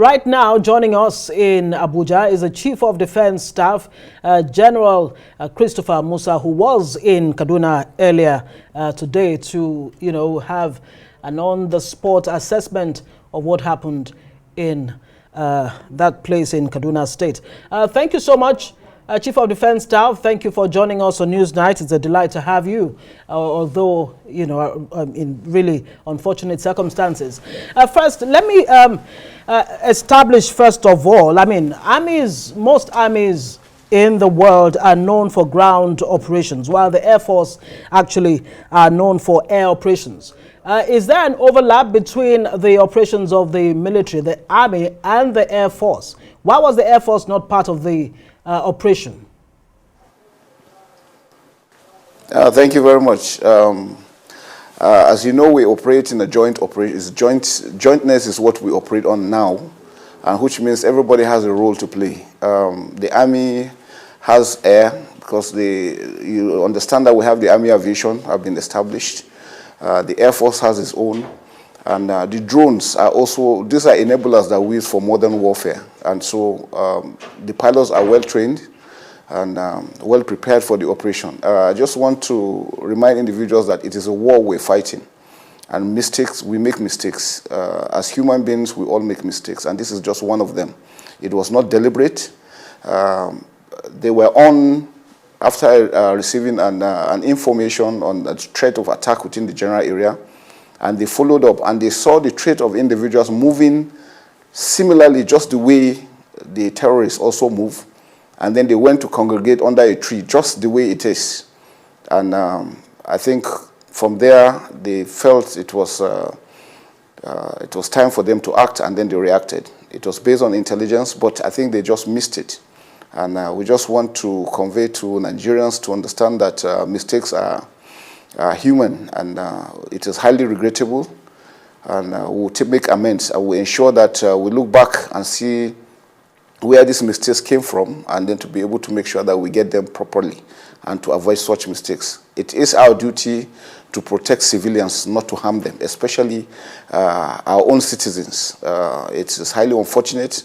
Right now, joining us in Abuja is the Chief of Defense Staff, General Christopher Musa, who was in Kaduna earlier today to, have an on-the-spot assessment of what happened in that place in Kaduna State. Thank you so much, Chief of Defense Staff. Thank you for joining us on Newsnight. It's a delight to have you, although, in really unfortunate circumstances. First, let me establish, first of all, most armies in the world are known for ground operations, while the Air Force actually are known for air operations. Is there an overlap between the operations of the military, the Army, and the Air Force? Why was the Air Force not part of the operation? Thank you very much. As you know, we operate in a joint operation. Jointness is what we operate on now, and which means everybody has a role to play. The Army has air, because you understand that we have the Army aviation have been established. The Air Force has its own, and the drones are also, these are enablers that we use for modern warfare. And so the pilots are well trained and well prepared for the operation. I just want to remind individuals that it is a war we're fighting, and mistakes, we make mistakes. As human beings, we all make mistakes, and this is just one of them. It was not deliberate. They were on after receiving an information on the threat of attack within the general area, and they followed up, and they saw the threat of individuals moving similarly, just the way the terrorists also move, and then they went to congregate under a tree, just the way it is. And I think from there they felt it was time for them to act, and then they reacted. It was based on intelligence, but I think they just missed it. And we just want to convey to Nigerians to understand that mistakes are human, and it is highly regrettable. And we'll make amends. I will ensure that we look back and see where these mistakes came from, and then to be able to make sure that we get them properly and to avoid such mistakes. It is our duty to protect civilians, not to harm them, especially our own citizens. It is highly unfortunate.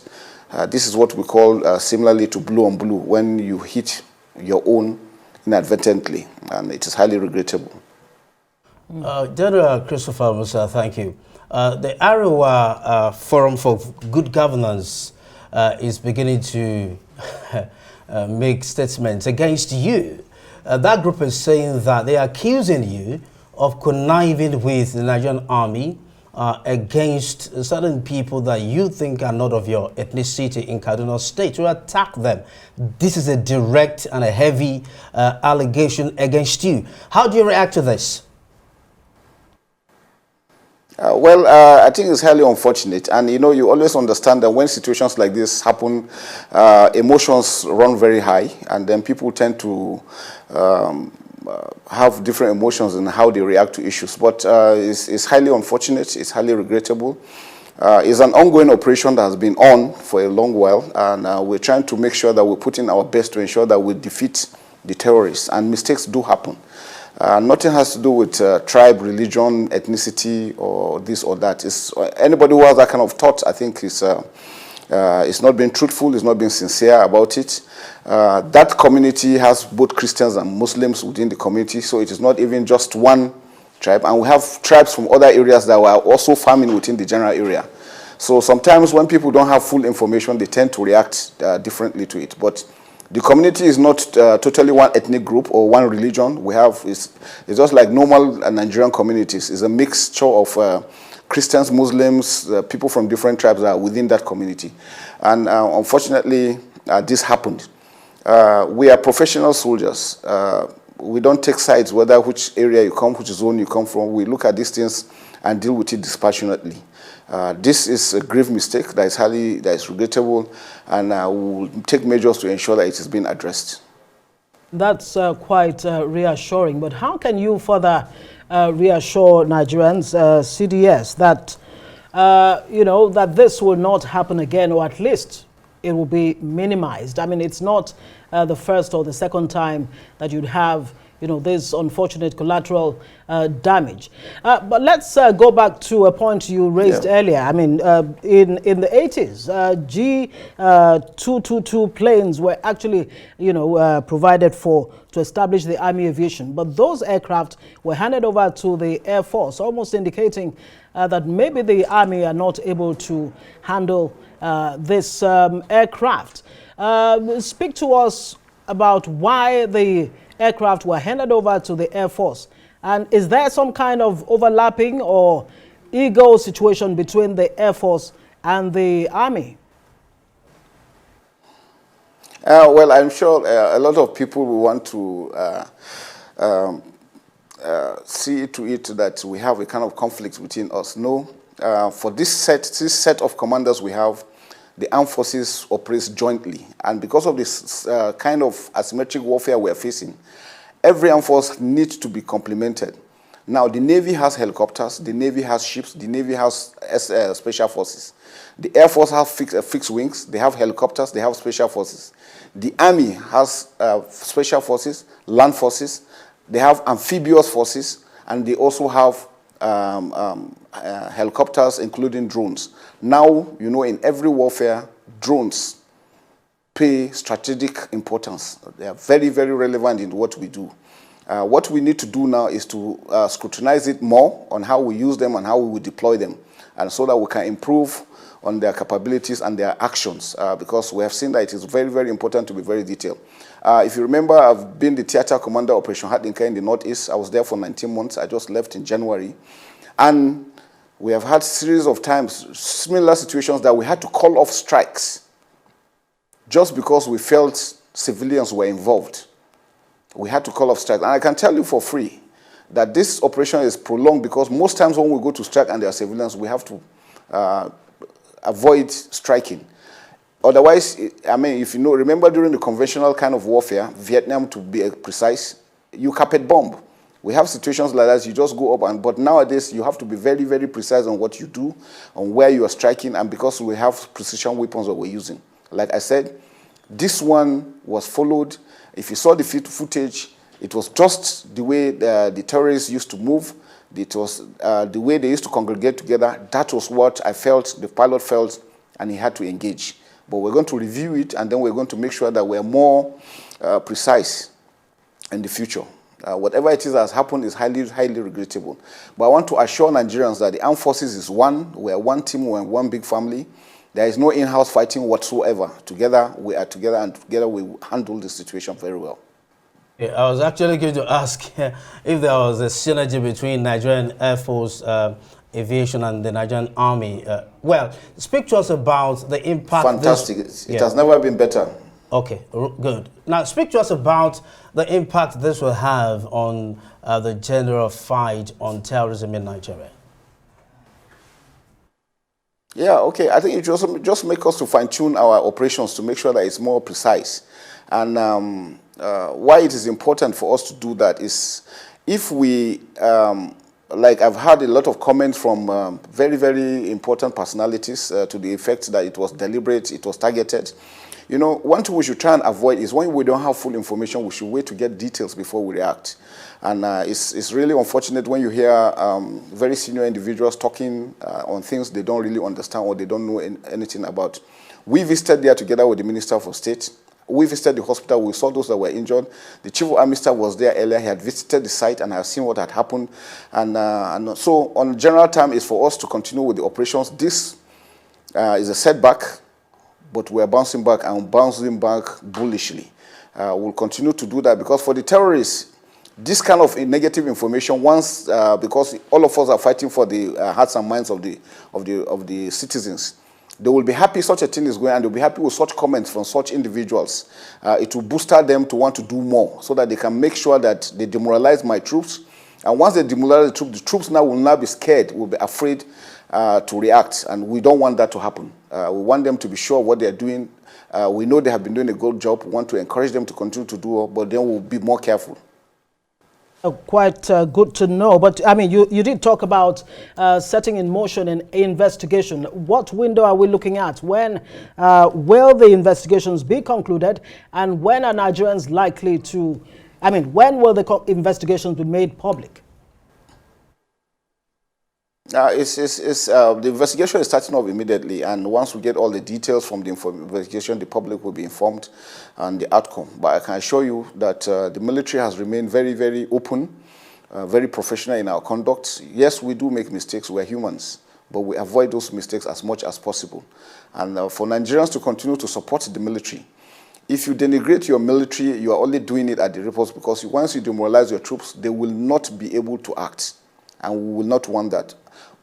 This is what we call similarly to blue on blue, when you hit your own inadvertently, and it is highly regrettable. General Christopher Musa, thank you. The Arewa Forum for Good Governance is beginning to make statements against you. That group is saying that they are accusing you of conniving with the Nigerian army against certain people that you think are not of your ethnicity in Kaduna State, to attack them. This is a direct and a heavy allegation against you. How do you react to this? I think it's highly unfortunate, and you always understand that when situations like this happen, emotions run very high, and then people tend to have different emotions in how they react to issues. But it's highly unfortunate, it's highly regrettable. It's an ongoing operation that has been on for a long while, and we're trying to make sure that we're putting our best to ensure that we defeat the terrorists, and mistakes do happen. Nothing has to do with tribe, religion, ethnicity, or this or that. It's, anybody who has that kind of thought, I think, is not being truthful, is not being sincere about it. That community has both Christians and Muslims within the community, so it is not even just one tribe. And we have tribes from other areas that are also farming within the general area. So sometimes when people don't have full information, they tend to react differently to it. But the community is not totally one ethnic group or one religion. We have, it's just like normal Nigerian communities. It's a mixture of Christians, Muslims, people from different tribes that are within that community. And unfortunately, this happened. We are professional soldiers. We don't take sides whether which area you come, which zone you come from. We look at these things and deal with it dispassionately. This is a grave mistake that is regrettable, and we will take measures to ensure that it is being addressed. That's quite reassuring. But how can you further reassure Nigerians, CDS, that that this will not happen again, or at least it will be minimized? I mean, it's not the first or the second time that you'd have this unfortunate collateral damage. But let's go back to a point you raised earlier. I mean, in the 80s, G222 planes were actually, provided to establish the Army aviation. But those aircraft were handed over to the Air Force, almost indicating that maybe the Army are not able to handle this aircraft. Speak to us about why the aircraft were handed over to the Air Force. And is there some kind of overlapping or ego situation between the Air Force and the Army? Well, I'm sure a lot of people will want to see to it that we have a kind of conflict between us. No, for this set of commanders we have, the armed forces operates jointly. And because of this kind of asymmetric warfare we are facing, every armed force needs to be complemented. Now, the Navy has helicopters, the Navy has ships, the Navy has special forces. The Air Force has fixed wings, they have helicopters, they have special forces. The Army has special forces, land forces, they have amphibious forces, and they also have helicopters, including drones. Now, in every warfare, drones play strategic importance. They are very, very relevant in what we do. What we need to do now is to scrutinize it more on how we use them and how we will deploy them, and so that we can improve on their capabilities and their actions, because we have seen that it is very, very important to be very detailed. If you remember, I've been the theater commander Operation Hadinka in the Northeast. I was there for 19 months. I just left in January. And we have had series of times, similar situations that we had to call off strikes just because we felt civilians were involved. We had to call off strikes. And I can tell you for free that this operation is prolonged because most times when we go to strike and there are civilians, we have to avoid striking. Otherwise, I mean, if remember during the conventional kind of warfare, Vietnam to be precise, you carpet bomb. We have situations like that, you just go up, but nowadays you have to be very, very precise on what you do, on where you are striking, and because we have precision weapons that we're using. Like I said, this one was followed. If you saw the footage, it was just the way the terrorists used to move. It was the way they used to congregate together. That was what I felt, the pilot felt, and he had to engage. But we're going to review it, and then we're going to make sure that we're more precise in the future. Whatever it is that has happened is highly, highly regrettable. But I want to assure Nigerians that the armed forces is one. We're one team, we're one big family. There is no in-house fighting whatsoever. Together, we are together, and together we handle the situation very well. Yeah, I was actually going to ask if there was a synergy between Nigerian Air Force Aviation and the Nigerian Army. Well, speak to us about the impact. Fantastic. It has never been better. Okay, good. Now, speak to us about the impact this will have on the general fight on terrorism in Nigeria. Yeah, okay. I think it just make us to fine-tune our operations to make sure that it's more precise. And why it is important for us to do that is if we, like I've had a lot of comments from very, very important personalities to the effect that it was deliberate, it was targeted. One thing we should try and avoid is when we don't have full information, we should wait to get details before we react. And it's really unfortunate when you hear very senior individuals talking on things they don't really understand or they don't know anything about. We visited there together with the Minister for State. We visited the hospital. We saw those that were injured. The Chief of Army Staff was there earlier. He had visited the site and had seen what had happened. And so on general time is for us to continue with the operations. This is a setback, but we're bouncing back and bouncing back bullishly. We'll continue to do that because for the terrorists, this kind of negative information, once because all of us are fighting for the hearts and minds of the citizens, they will be happy such a thing is going, and they'll be happy with such comments from such individuals. It will booster them to want to do more, so that they can make sure that they demoralize my troops. And once they demoralize the troops now will not be scared, will be afraid to react, and we don't want that to happen. We want them to be sure what they're doing. We know they have been doing a good job. We want to encourage them to continue to do it, but then we'll be more careful. Quite good to know. But I mean, you did talk about setting in motion an investigation. What window are we looking at? When will the investigations be concluded? And when are Nigerians likely to, I mean, when will the investigations be made public? The investigation is starting off immediately, and once we get all the details from the investigation, the public will be informed on the outcome. But I can assure you that the military has remained very, very open, very professional in our conduct. Yes, we do make mistakes. We're humans, but we avoid those mistakes as much as possible. And for Nigerians to continue to support the military, if you denigrate your military, you are only doing it at the ripples, because once you demoralize your troops, they will not be able to act, and we will not want that.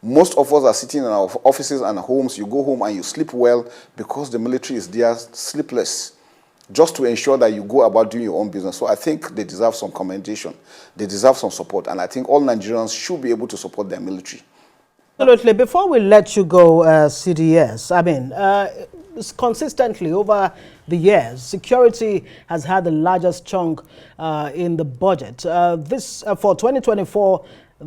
Most of us are sitting in our offices and homes. You go home and you sleep well because the military is there sleepless, just to ensure that you go about doing your own business. So I think they deserve some commendation. They deserve some support. And I think all Nigerians should be able to support their military. Absolutely. Before we let you go, CDS, I mean, consistently over the years, security has had the largest chunk in the budget. For 2024,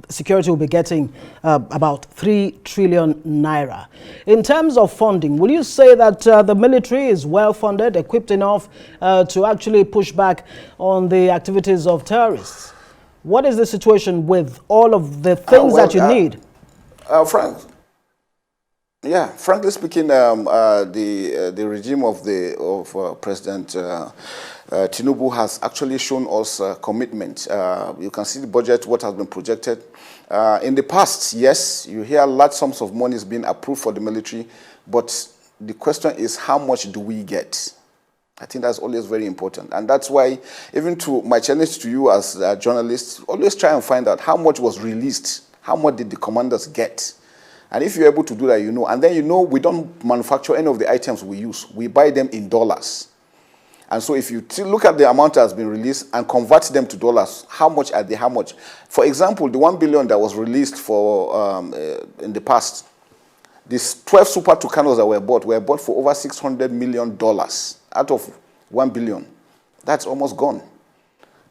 security will be getting about 3 trillion naira. In terms of funding, will you say that the military is well funded, equipped enough to actually push back on the activities of terrorists? What is the situation with all of the things that you need? Frankly speaking, the regime of President Tinubu has actually shown us commitment. You can see the budget, what has been projected. In the past, yes, you hear large sums of money is being approved for the military, but the question is, how much do we get? I think that's always very important. And that's why, even to my challenge to you as a journalist, always try and find out how much was released, how much did the commanders get? And if you're able to do that, you know. And then you know we don't manufacture any of the items we use. We buy them in dollars. And so if you look at the amount that has been released and convert them to dollars, how much are they? How much? For example, the 1 billion that was released for in the past, these 12 Super Tucanos that were bought for over $600 million out of 1 billion. That's almost gone.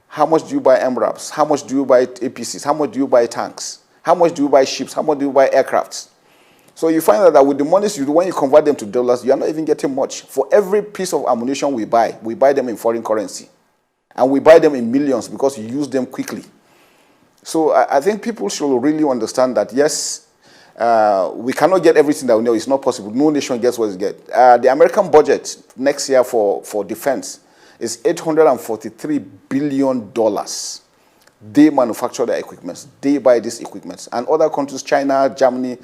How much do you buy MRAPs? How much do you buy APCs? How much do you buy tanks? How much do you buy ships? How much do you buy aircrafts? So you find out that with the monies you do, when you convert them to dollars, you are not even getting much. For every piece of ammunition we buy them in foreign currency. And we buy them in millions because you use them quickly. So I think people should really understand that, yes, we cannot get everything that we know. It's not possible. No nation gets what it gets. The American budget next year for defense is $843 billion. They manufacture their equipment. They buy these equipments. And other countries, China, Germany,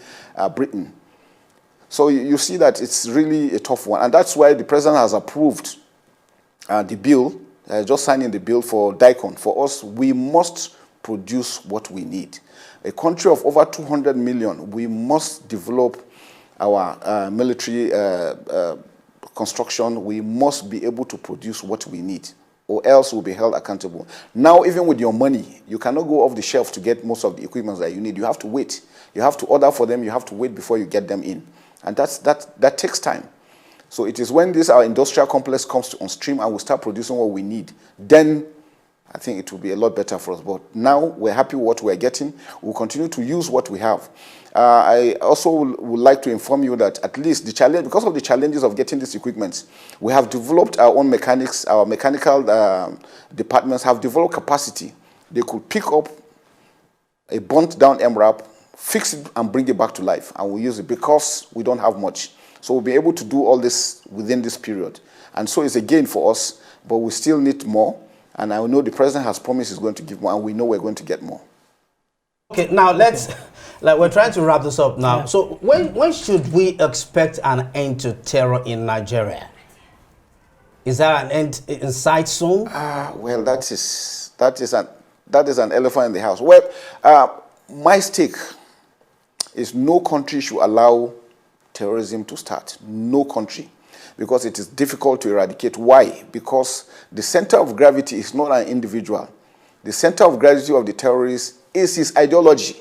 Britain. So you see that it's really a tough one. And that's why the president has approved the bill, just signing the bill for DICON. For us, we must produce what we need. A country of over 200 million, we must develop our military construction. We must be able to produce what we need, or else we'll be held accountable. Now, even with your money, you cannot go off the shelf to get most of the equipment that you need. You have to wait. You have to order for them. You have to wait before you get them in. And that takes time. So it is when our industrial complex comes on stream and we start producing what we need, then I think it will be a lot better for us. But now we're happy with what we're getting. We'll continue to use what we have. I also would like to inform you that at least because of the challenges of getting these equipment, we have developed our own mechanics. Our mechanical departments have developed capacity. They could pick up a burnt down MRAP, fix it and bring it back to life, and we'll use it because we don't have much. So we'll be able to do all this within this period. And so it's a gain for us, but we still need more. And I know the president has promised he's going to give more, and we know we're going to get more. Okay, now we're trying to wrap this up now. Yeah. So when should we expect an end to terror in Nigeria? Is there an end in sight soon? Well, that is an elephant in the house. Well, my stake is no country should allow terrorism to start. No country. Because it is difficult to eradicate. Why? Because the center of gravity is not an individual. The center of gravity of the terrorist is his ideology.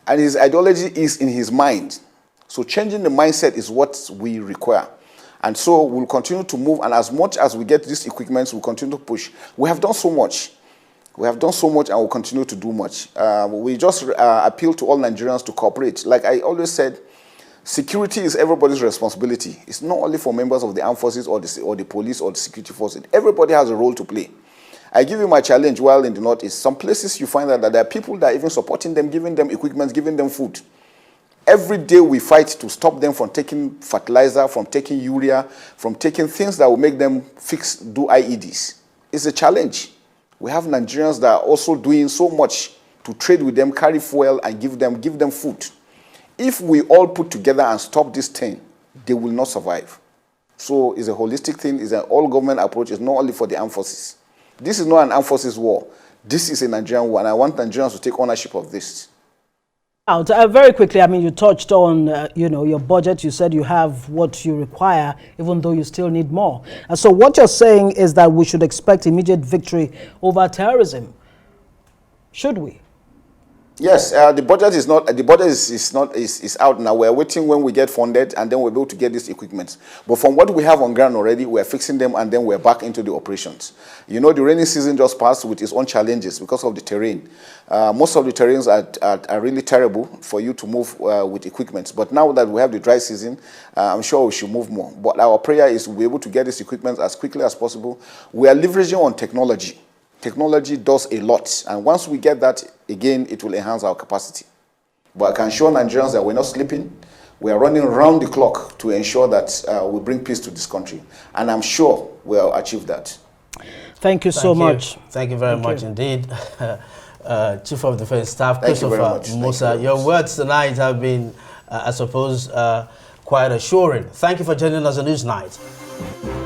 And his ideology is in his mind. So changing the mindset is what we require. And so we'll continue to move. And as much as we get these equipments, we'll continue to push. We have done so much. We have done so much and we'll continue to do much. We just appeal to all Nigerians to cooperate. Like I always said, security is everybody's responsibility. It's not only for members of the armed forces or the police or the security forces. Everybody has a role to play. I give you my challenge while in the Northeast. Some places you find that there are people that are even supporting them, giving them equipment, giving them food. Every day we fight to stop them from taking fertilizer, from taking urea, from taking things that will make them do IEDs. It's a challenge. We have Nigerians that are also doing so much to trade with them, carry fuel, and give them food. If we all put together and stop this thing, they will not survive. So it's a holistic thing. It's an all-government approach. It's not only for the armed forces. This is not an armed forces war. This is a Nigerian war, and I want Nigerians to take ownership of this. Very quickly, I mean, you touched on, your budget. You said you have what you require, even though you still need more. And so what you're saying is that we should expect immediate victory over terrorism. Should we? Yes, the budget is not. The budget is out now. We're waiting when we get funded, and then we're able to get this equipment. But from what we have on ground already, we're fixing them, and then we're back into the operations. You know, the rainy season just passed with its own challenges because of the terrain. Most of the terrains are really terrible for you to move with equipment. But now that we have the dry season, I'm sure we should move more. But our prayer is to be able to get this equipment as quickly as possible. We are leveraging on technology. Technology does a lot, and once we get that, again, it will enhance our capacity. But I can assure Nigerians that we're not sleeping. We are running around the clock to ensure that we bring peace to this country, and I'm sure we'll achieve that. Thank you so much. Thank you very much indeed. Chief of Defense Staff, Christopher Musa, your words tonight have been, I suppose, quite assuring. Thank you for joining us on Newsnight.